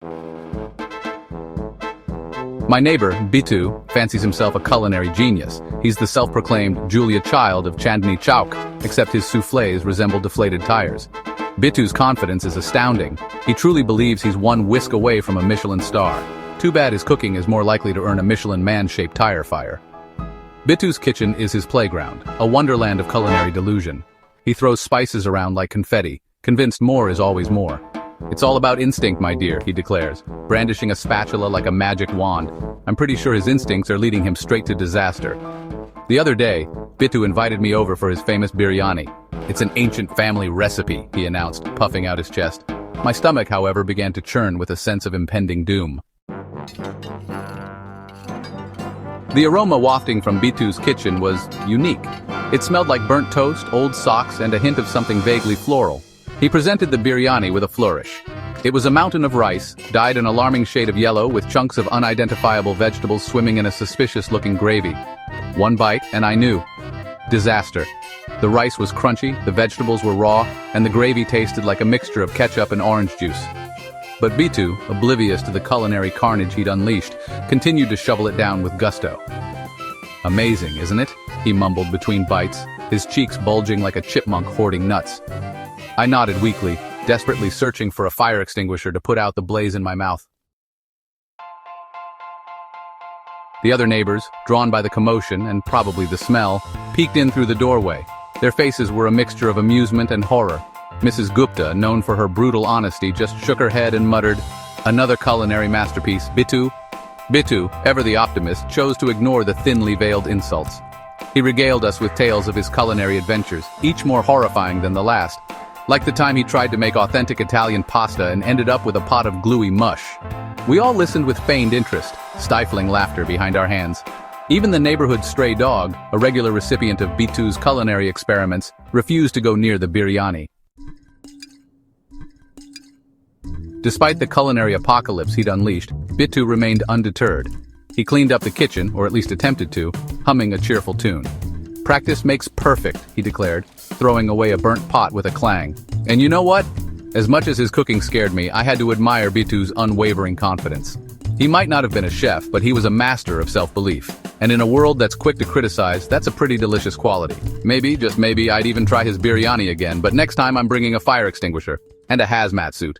My neighbor, Bitu, fancies himself a culinary genius. He's the self-proclaimed Julia Child of Chandni Chowk, except his soufflés resemble deflated tires. Bitu's confidence is astounding. He truly believes he's one whisk away from a Michelin star. Too bad his cooking is more likely to earn a Michelin man-shaped tire fire. Bitu's kitchen is his playground, a wonderland of culinary delusion. He throws spices around like confetti, convinced more is always more. "It's all about instinct, my dear," he declares, brandishing a spatula like a magic wand. I'm pretty sure his instincts are leading him straight to disaster. The other day, Bitu invited me over for his famous biryani. "It's an ancient family recipe," he announced, puffing out his chest. My stomach, however, began to churn with a sense of impending doom. The aroma wafting from Bitu's kitchen was unique. It smelled like burnt toast, old socks, and a hint of something vaguely floral. He presented the biryani with a flourish. It was a mountain of rice, dyed an alarming shade of yellow with chunks of unidentifiable vegetables swimming in a suspicious-looking gravy. One bite, and I knew. Disaster. The rice was crunchy, the vegetables were raw, and the gravy tasted like a mixture of ketchup and orange juice. But Bitu, oblivious to the culinary carnage he'd unleashed, continued to shovel it down with gusto. "Amazing, isn't it?" he mumbled between bites, his cheeks bulging like a chipmunk hoarding nuts. I nodded weakly, desperately searching for a fire extinguisher to put out the blaze in my mouth. The other neighbors, drawn by the commotion and probably the smell, peeked in through the doorway. Their faces were a mixture of amusement and horror. Mrs. Gupta, known for her brutal honesty, just shook her head and muttered, "Another culinary masterpiece, Bitu." Bitu, ever the optimist, chose to ignore the thinly veiled insults. He regaled us with tales of his culinary adventures, each more horrifying than the last. Like the time he tried to make authentic Italian pasta and ended up with a pot of gluey mush. We all listened with feigned interest, stifling laughter behind our hands. Even the neighborhood stray dog, a regular recipient of Bitu's culinary experiments, refused to go near the biryani. Despite the culinary apocalypse he'd unleashed, Bitu remained undeterred. He cleaned up the kitchen, or at least attempted to, humming a cheerful tune. "Practice makes perfect," he declared, throwing away a burnt pot with a clang. And you know what? As much as his cooking scared me, I had to admire Bitu's unwavering confidence. He might not have been a chef, but he was a master of self-belief. And in a world that's quick to criticize, that's a pretty delicious quality. Maybe, just maybe, I'd even try his biryani again, but next time I'm bringing a fire extinguisher and a hazmat suit.